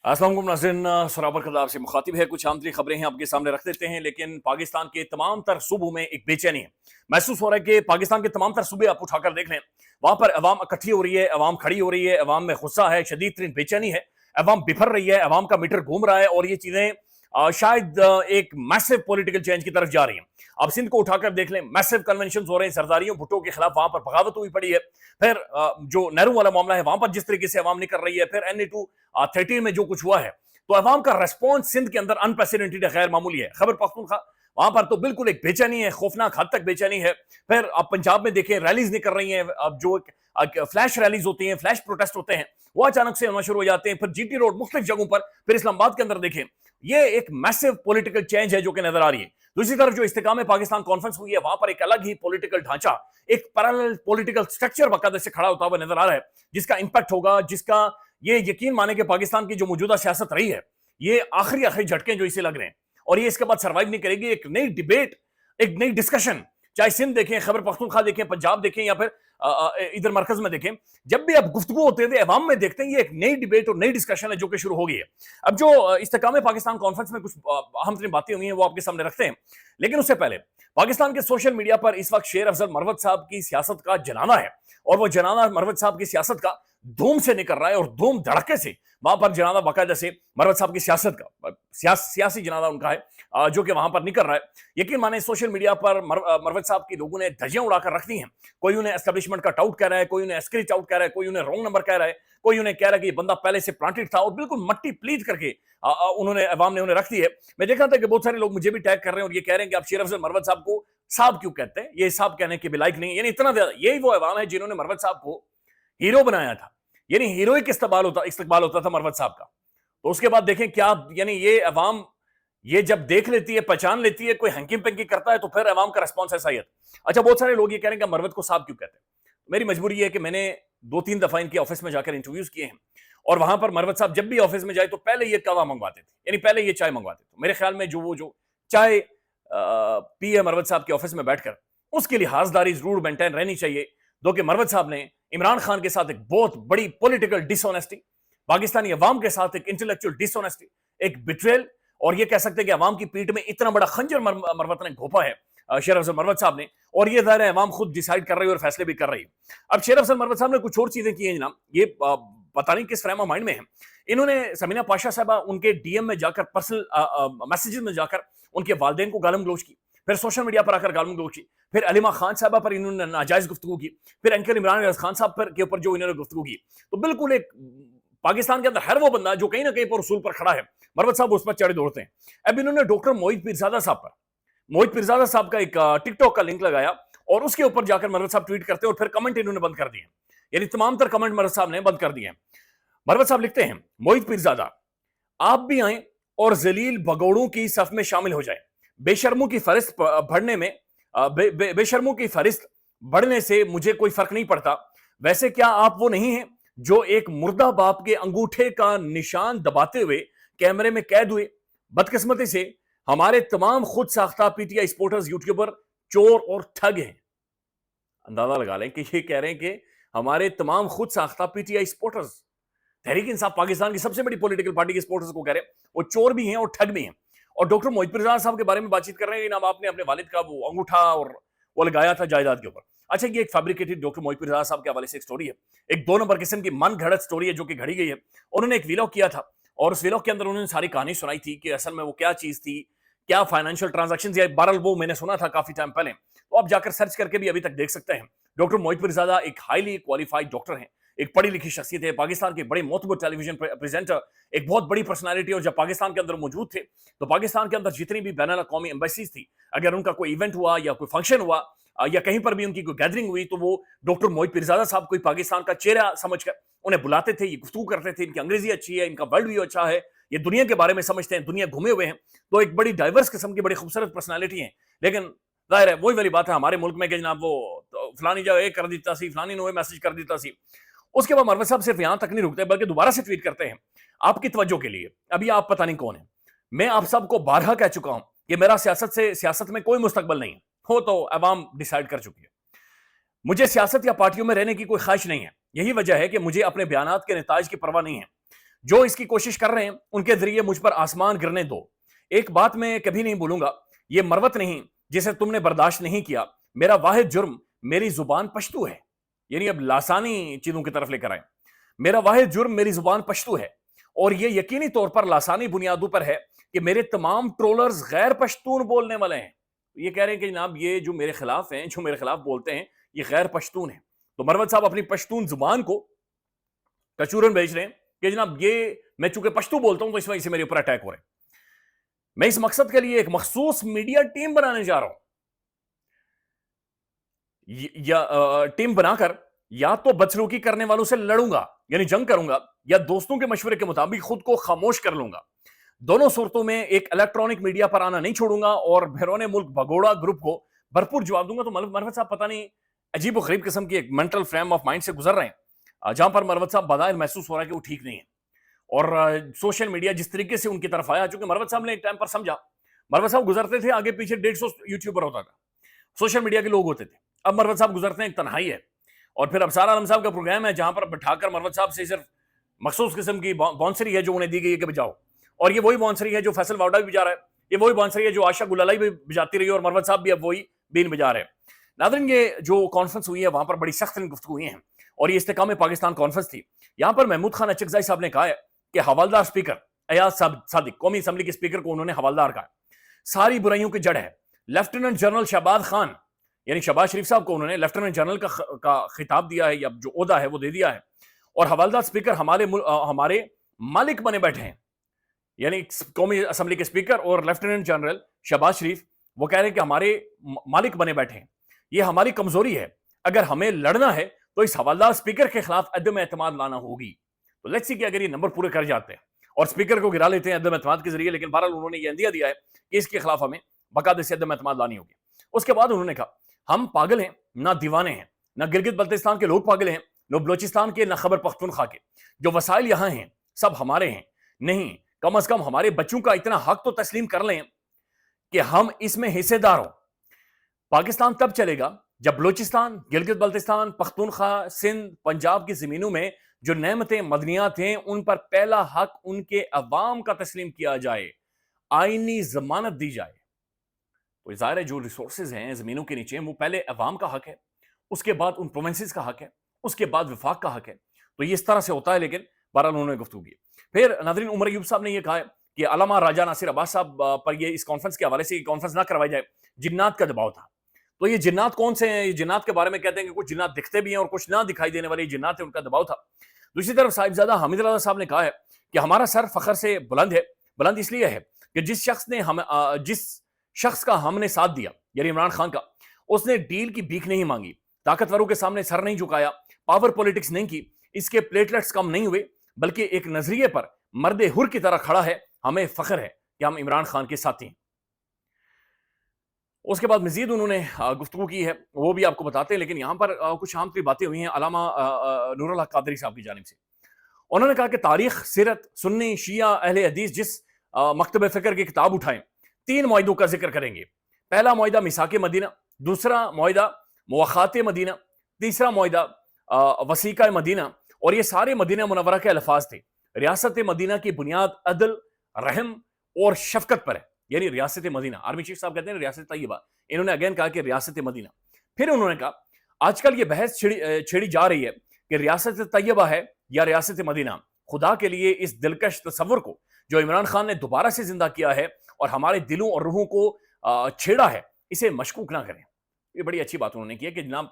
अस्सलाम वालेकुम नाज़रीन, सराबर कदार से मुखातिब है। कुछ आम तरीन खबरें हैं आपके सामने रख देते हैं, लेकिन पाकिस्तान के तमाम तर सूबों में एक बेचैनी है। महसूस हो रहा है कि पाकिस्तान के तमाम तर सूबे आप उठाकर देख लें, वहां पर अवाम इकट्ठी हो रही है, अवाम खड़ी हो रही है, अवाम में गुस्सा है, शदीद तरीन बेचैनी है, अवाम बिफर रही है, अवाम का मीटर घूम रहा है और ये चीजें शायद एक मैसिव पॉलिटिकल चेंज की तरफ जा रही हैं। आप सिंध को उठाकर देख लें, मैसिव कन्वेंशन हो रहे हैं, सरदारियों भुट्टो के खिलाफ वहां पर बगावत हुई पड़ी है। फिर जो नेहरू वाला मामला है, वहां पर जिस तरीके से अवाम निकल रही है, फिर NA-213 में जो कुछ हुआ है, तो अवाम का रेस्पॉन्स सिंध के अंदर अनप्रेसिडेंटेड है, गैर मामूली है। खैबर पख्तूनख्वा वहां पर तो बिल्कुल एक बेचैनी है, खौफनाक हद तक बेचैनी है। फिर अब पंजाब में देखें, रैलीज निकल रही हैं, अब जो फ्लैश रैलीज होती हैं, फ्लैश प्रोटेस्ट होते हैं, वो अचानक से होना शुरू हो जाते हैं। फिर GT रोड मुख्तलिफ जगहों पर, फिर इस्लामाबाद के अंदर देखें, ये एक मैसिव पॉलिटिकल चेंज है जो कि नजर आ रही है। दूसरी तरफ जो इस्तेकाम पाकिस्तान कॉन्फ्रेंस हुई है, वहां पर एक अलग ही पॉलिटिकल ढांचा, एक पैरेलल पॉलिटिकल स्ट्रक्चर बाकायदे से खड़ा होता हुआ नजर आ रहा है, जिसका इंपैक्ट होगा, जिसका ये यकीन माने कि पाकिस्तान की जो मौजूदा सियासत रही है, ये आखिरी झटके जो इसे लग रहे हैं और ये इसके बाद सर्वाइव नहीं करेगी। एक नई डिबेट, एक नई डिस्कशन, चाहे सिंध देखें, खैबर पख्तूनख्वा देखें, पंजाब देखें या फिर इधर मरकज में देखें, जब भी अब गुफ्तगू होते थे अवाम में देखते हैं, ये एक नई डिबेट और नई डिस्कशन है जो कि शुरू हो गई है। अब जो इस्तेकाम पाकिस्तान कॉन्फ्रेंस में कुछ अहम तरीन बातें हुई हैं, वो आपके सामने रखते हैं, लेकिन उससे पहले पाकिस्तान के सोशल मीडिया पर इस वक्त शेर अफजल मरवत साहब की सियासत का जनाना है और वो जनाना मरवत साहब की सियासत का धूम से निकल रहा है और धूम धड़के से वहां पर जनादा बाकायदा से मरवत साहब की सियासत का सियासी जनादा उनका है, जो कि वहां पर निकल रहा है। यकीन माने सोशल मीडिया पर मरवत साहब की लोगों ने धज्जियां उड़ाकर रख दी हैं। कोई उन्हें एस्टेब्लिशमेंट का टाउट कह रहा है, कोई उन्हें एस्क्रिच आउट कह रहा है, कोई उन्हें रॉन्ग नंबर कह रहा है, कोई उन्हें कह रहा है कि ये बंदा पहले से प्लांटेड था और बिल्कुल मट्टी प्लीज करके उन्होंने अवाम ने उन्हें रख दी है। मैं देखा था कि बहुत सारे लोग मुझे भी टैग कर रहे हैं और ये कह रहे हैं कि आप शेर अफजल मरवत साहब को साहब क्यों कहते हैं, ये साहब कहने के भी लायक नहीं। यानी इतना ज्यादा यही वो अवाम है जिन्होंने मरवत साहब को हीरो बनाया था, यानी हीरोइक इस्तकबाल होता था मरवत साहब का। तो उसके बाद देखें क्या, यानी ये अवाम ये जब देख लेती है, पहचान लेती है, कोई हंकी पंकी करता है, तो फिर अवाम का रिस्पॉन्स ऐसा ही है। अच्छा, बहुत सारे लोग ये कह रहे हैं कि मरवत को साहब क्यों कहते हैं। मेरी मजबूरी है कि मैंने 2-3 दफा इनके ऑफिस में जाकर इंटरव्यूज किए हैं और वहां पर मरवत साहब जब भी ऑफिस में जाए तो पहले ये कहवा मंगवाते थे, यानी पहले ये चाय मंगवाते थे। मेरे ख्याल में जो चाय पिए मरवत साहब के ऑफिस में बैठकर, उसके लिहाजदारी जरूर मेंटेन रहनी चाहिए। दो कि मरवत साहब ने इमरान खान के साथ एक बहुत बड़ी पॉलिटिकल डिसऑनेस्टी, पाकिस्तानी अवाम के साथ एक इंटेलेक्चुअल डिसऑनेस्टी, एक बिट्रेल, और ये कह सकते हैं कि अवाम की पीठ में इतना बड़ा खंजर मरवत ने घोपा है शेर अफजल मरवत साहब ने, और ये ज़ाहिर है अवाम खुद डिसाइड कर रही है और फैसले भी कर रही है। अब शेर अफजल मरवत साहब ने कुछ और चीजें की हैं जनाब, ये पता नहीं किस फ्रेम ऑफ माइंड में है। इन्होंने समीना पाशा साहबा उनके DM में जाकर, पर्सनल मैसेजेस में जाकर उनके वालिदैन को गालम गलोच की, फिर सोशल मीडिया पर आकर गालम गलोच की, फिर अलीमा खान साहबा पर इन्होंने नाजायज गुफ्तगू की, फिर एंकर इमरान खान साहब पर के ऊपर जो इन्होंने गुफ्तगू की। तो बिल्कुल एक पाकिस्तान के अंदर हर वो बंदा जो कहीं ना कहीं पर उसूल पर खड़ा है, मरवत साहब उस पर चढ़े दौड़ते हैं। अब इन्होंने डॉक्टर मोहित पीरजादा साहब पर, मोहित पीरजादा साहब का एक टिकटॉक का लिंक लगाया और उसके ऊपर जाकर मरवत साहब ट्वीट करते हैं और फिर कमेंट इन्होंने बंद कर दिए, यानी तमाम तर कमेंट मरवत साहब ने बंद कर दिए। मरवत साहब लिखते हैं, मोहित पीरजादा आप भी आए और जलील भगोड़ों की सफ में शामिल हो जाए। बेशर्मों की फरिश्त बढ़ने में बेशर्मों की फरिश्त बढ़ने से मुझे कोई फर्क नहीं पड़ता। वैसे क्या आप वो नहीं हैं जो एक मुर्दा बाप के अंगूठे का निशान दबाते हुए कैमरे में कैद हुए। बदकिस्मती से हमारे तमाम खुद साख्ता PTI सपोर्टर्स यूट्यूबर चोर और ठग हैं। अंदाजा लगा लें कि ये कह रहे हैं कि हमारे तमाम खुद साख्ता PTI सपोर्टर्स, तहरीक इंसाफ पाकिस्तान की सबसे बड़ी पॉलिटिकल पार्टी के सपोर्टर्स को कह रहे हैं वो चोर भी हैं और ठग भी हैं। और डॉक्टर मोहित पीरजादा साहब के बारे में बातचीत कर रहे हैं, जनाब आपने अपने वालिद का वो अंगूठा और वो लगाया था जायदाद के ऊपर। अच्छा, ये एक फैब्रिकेटेड डॉक्टर मोहित पीरजादा साहब के हवाले से एक स्टोरी है, एक 2 नंबर किस्म की मन घड़त स्टोरी है जो कि घड़ी गई है। उन्होंने एक व्लॉग किया था और उस व्लॉग के अंदर उन्होंने सारी कहानी सुनाई थी कि असल में वो क्या चीज थी, क्या फाइनेंशियल ट्रांजेक्शन, या बहरहाल वो मैंने सुना था काफी टाइम पहले, तो आप जाकर सर्च करके भी अभी तक देख सकते हैं। डॉक्टर मोहित पीरजादा एक हाईली क्वालिफाइड डॉक्टर हैं, एक पढ़ी लिखी शख्सियत है, पाकिस्तान के बड़े मोतबर टेलीविजन प्रेजेंटर, एक बहुत बड़ी पर्सनालिटी। और जब पाकिस्तान के अंदर मौजूद थे तो पाकिस्तान के अंदर जितनी भी बैनुल अक़वामी एम्बेसीज थी, अगर उनका कोई इवेंट हुआ या कोई फंक्शन हुआ या कहीं पर भी उनकी कोई गैदरिंग हुई, तो वो डॉक्टर मोहित पीरजादा साहब कोई पाकिस्तान का चेहरा समझकर उन्हें बुलाते थे, ये गुफ्तगू करते थे। इनकी अंग्रेजी अच्छी है, इनका वर्ल्ड व्यू अच्छा है, ये दुनिया के बारे में समझते हैं, दुनिया घूमे हुए हैं, तो एक बड़ी डाइवर्स किस्म की बड़ी खूबसूरत पर्सनालिटी है। लेकिन जाहिर है वही वाली बात है हमारे मुल्क में कि जनाब वो तो फलानी जगह ये कर देता सी, फलानी ने मैसेज कर देता सी। उसके बाद मरवत साहब सिर्फ यहां तक नहीं रुकते बल्कि दोबारा से ट्वीट करते हैं आपकी तवज्जो के लिए, अभी आप पता नहीं कौन है, मैं आप सबको बारहा कह चुका हूं कि मेरा सियासत में कोई मुस्तकबल नहीं है, हो तो अवाम डिसाइड कर चुकी है। मुझे सियासत या पार्टियों में रहने की कोई ख्वाहिश नहीं है, यही वजह है कि मुझे अपने बयानात के नताइज की परवाह नहीं है। جو اس کی کوشش کر رہے ہیں ان کے ذریعے مجھ پر آسمان گرنے دو. ایک بات میں کبھی نہیں بھولوں گا, یہ مروت نہیں جسے تم نے برداشت نہیں کیا. میرا واحد جرم میری زبان پشتو ہے. یعنی اب لاسانی چیزوں کی طرف لے کر آئے. میرا واحد جرم میری زبان پشتو ہے, اور یہ یقینی طور پر لاسانی بنیادوں پر ہے کہ میرے تمام ٹرولرز غیر پشتون بولنے والے ہیں. یہ کہہ رہے ہیں کہ جناب یہ جو میرے خلاف ہیں, جو میرے خلاف بولتے ہیں, یہ غیر پشتون ہیں. تو مروت صاحب اپنی پشتون زبان کو کچورن بھیج رہے ہیں کہ جناب یہ میں چونکہ پشتو بولتا ہوں تو اس وجہ سے میرے اوپر اٹیک ہو رہے ہیں. میں اس مقصد کے لیے ایک مخصوص میڈیا ٹیم بنانے جا رہا ہوں. یا ٹیم بنا کر یا تو بدسلوکی کرنے والوں سے لڑوں گا یعنی جنگ کروں گا, یا دوستوں کے مشورے کے مطابق خود کو خاموش کر لوں گا. دونوں صورتوں میں ایک الیکٹرانک میڈیا پر آنا نہیں چھوڑوں گا اور بیرون ملک بھگوڑا گروپ کو بھرپور جواب دوں گا. تو مروت صاحب پتہ نہیں عجیب و غریب قسم کی ایک مینٹل فریم آف مائنڈ سے گزر رہے ہیں, جہاں پر مروت صاحب بظاہر محسوس ہو رہا ہے کہ وہ ٹھیک نہیں ہے. اور سوشل میڈیا جس طریقے سے ان کی طرف آیا, چونکہ مروت صاحب نے ایک ٹائم پر سمجھا, مروت صاحب گزرتے تھے آگے پیچھے 150 یوٹیوبر ہوتا تھا, سوشل میڈیا کے لوگ ہوتے تھے. اب مروت صاحب گزرتے ہیں ایک تنہائی ہے, اور پھر ابصار عالم صاحب کا پروگرام ہے جہاں پر بٹھا کر مروت صاحب سے صرف مخصوص قسم کی بانسری ہے جو انہیں دی گئی ہے کہ بجاؤ, اور یہ وہی بانسری ہے جو فیصل واوڈا بھی بجا رہا ہے, یہ وہی بانسری ہے جو عائشہ گلالائی بھی بجاتی رہی, اور مروت صاحب بھی اب وہی بین بجا رہے ہیں. ناظرین, یہ جو کانفرنس ہوئی ہے وہاں پر بڑی سخت گفتگو ہوئی ہیں, اور یہ استحکام پاکستان کانفرنس تھی. یہاں پر محمود خان اچکزئی صاحب نے کہا ہے کہ حوالدار اسپیکر ایاز صادق قومی اسمبلی کے اسپیکر کو انہوں نے حوالدار کہا, ساری برائیوں کی جڑ ہے. لیفٹیننٹ جنرل شہباز خان یعنی شہباز شریف صاحب کو انہوں نے لیفٹیننٹ جنرل کا خطاب دیا ہے, یا جو عہدہ ہے وہ دے دیا ہے, اور حوالدار اسپیکر ہمارے مالک بنے بیٹھے ہیں. یعنی قومی اسمبلی کے اسپیکر اور لیفٹیننٹ جنرل شہباز شریف وہ کہہ رہے ہیں کہ ہمارے مالک بنے بیٹھے ہیں. یہ ہماری کمزوری ہے, اگر ہمیں لڑنا ہے تو اس حوالدار اسپیکر کے خلاف عدم اعتماد لانا ہوگی. تو لیٹس سی کہ اگر یہ نمبر پورے کر جاتے ہیں اور اسپیکر کو گرا لیتے ہیں عدم اعتماد کے ذریعے, لیکن بہرحال انہوں نے یہ اندیا دیا ہے کہ اس کے خلاف ہمیں باقاعدہ سے عدم اعتماد لانی ہوگی. اس کے بعد انہوں نے کہا ہم پاگل ہیں نہ دیوانے ہیں, نہ گلگت بلتستان کے لوگ پاگل ہیں, نہ بلوچستان کے, نہ خیبر پختونخوا کے. جو وسائل یہاں ہیں سب ہمارے ہیں. نہیں, کم از کم ہمارے بچوں کا اتنا حق تو تسلیم کر لیں کہ ہم اس میں حصے دار ہوں. پاکستان تب چلے گا جب بلوچستان, گلگت بلتستان, پختونخوا, سندھ, پنجاب کی زمینوں میں جو نعمتیں مدنیات ہیں ان پر پہلا حق ان کے عوام کا تسلیم کیا جائے, آئینی ضمانت دی جائے. تو ظاہر ہے جو ریسورسز ہیں زمینوں کے نیچے وہ پہلے عوام کا حق ہے, اس کے بعد ان پروونسز کا حق ہے, اس کے بعد وفاق کا حق ہے. تو یہ اس طرح سے ہوتا ہے. لیکن بہرحال انہوں نے گفتگو کی. پھر ناظرین, عمر ایوب صاحب نے یہ کہا ہے کہ علامہ راجہ ناصر عباس صاحب پر یہ اس کانفرنس کے حوالے سے یہ کانفرنس نہ کروائی جائے, جنات کا دباؤ تھا. تو یہ جنات کون سے ہیں؟ یہ جنات کے بارے میں کہتے ہیں کہ کچھ جنات دکھتے بھی ہیں اور کچھ نہ دکھائی دینے والے جنات ہیں, ان کا دباؤ تھا. دوسری طرف صاحبزادہ حامد رضا صاحب نے کہا ہے کہ ہمارا سر فخر سے بلند ہے. بلند اس لیے ہے کہ جس شخص کا ہم نے ساتھ دیا یعنی عمران خان کا, اس نے ڈیل کی بھیک نہیں مانگی, طاقتوروں کے سامنے سر نہیں جھکایا, پاور پولیٹکس نہیں کی, اس کے پلیٹلیٹس کم نہیں ہوئے, بلکہ ایک نظریے پر مرد حر کی طرح کھڑا ہے. ہمیں فخر ہے کہ ہم عمران خان کے ساتھی ہیں. اس کے بعد مزید انہوں نے گفتگو کی ہے, وہ بھی آپ کو بتاتے ہیں, لیکن یہاں پر کچھ عام تری باتیں ہوئی ہیں علامہ نور الحق قادری صاحب کی جانب سے. انہوں نے کہا کہ تاریخ, سیرت, سنی, شیعہ, اہل حدیث جس مکتب فکر کی کتاب اٹھائیں 3 معاہدوں کا ذکر کریں گے. پہلا معاہدہ میثاق مدینہ, دوسرا معاہدہ مواخات مدینہ, تیسرا معاہدہ وثیقہ مدینہ. اور یہ سارے مدینہ منورہ کے الفاظ تھے. ریاست مدینہ کی بنیاد عدل, رحم اور شفقت پر ہے. یعنی ریاست مدینہ, آرمی چیف صاحب کہتے ہیں ریاست طیبہ, انہوں نے اگین کہا کہ ریاست مدینہ. پھر انہوں نے کہا آج کل یہ بحث چھیڑی جا رہی ہے کہ ریاست طیبہ ہے یا ریاست مدینہ. خدا کے لیے اس دلکش تصور کو جو عمران خان نے دوبارہ سے زندہ کیا ہے اور ہمارے دلوں اور روحوں کو چھیڑا ہے, اسے مشکوک نہ کریں. یہ بڑی اچھی بات انہوں نے کی ہے کہ جناب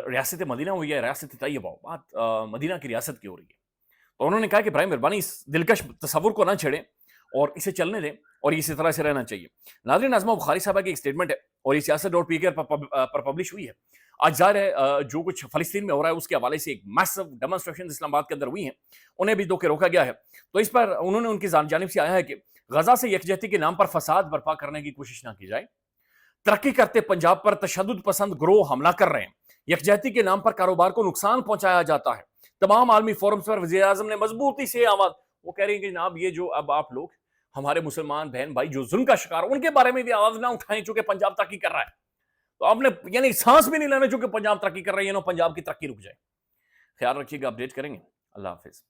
ریاست مدینہ ہو یا ریاست طیبہ ہو, بات مدینہ کی ریاست کی ہو رہی ہے. تو انہوں نے کہا کہ برائے مہربانی اس دلکش تصور کو نہ چھیڑیں اور اسے چلنے دیں, اور اسی طرح سے رہنا چاہیے. ناظرین, ناظمہ بخاری صاحبہ کی ایک سٹیٹمنٹ ہے اور یہ سیاست.pk پر پبلش ہوئی ہے. آج ظاہر ہے جو کچھ فلسطین میں ہو رہا ہے اس کے حوالے سے ایک میسو ڈیمونسٹریشن اسلام آباد کے اندر ہوئی ہیں, انہیں بھی کے روکا گیا ہے. تو اس پر انہوں نے ان کی جانب سے آیا ہے کہ غزہ سے یکجہتی کے نام پر فساد برپا کرنے کی کوشش نہ کی جائے. ترقی کرتے پنجاب پر تشدد پسند گروہ حملہ کر رہے ہیں. یکجہتی کے نام پر کاروبار کو نقصان پہنچایا جاتا ہے. تمام عالمی فورمز پر وزیر اعظم نے مضبوطی سے آواز, وہ کہہ رہے ہیں کہ جناب یہ جو اب آپ لوگ ہمارے مسلمان بہن بھائی جو ظلم کا شکار ان کے بارے میں بھی آواز نہ اٹھائیں چونکہ پنجاب ترقی کر رہا ہے. تو آپ نے یعنی سانس بھی نہیں لینا چونکہ پنجاب ترقی کر رہی ہے, پنجاب کی ترقی رک جائے. خیال رکھیے گا, اپڈیٹ کریں گے. اللہ حافظ.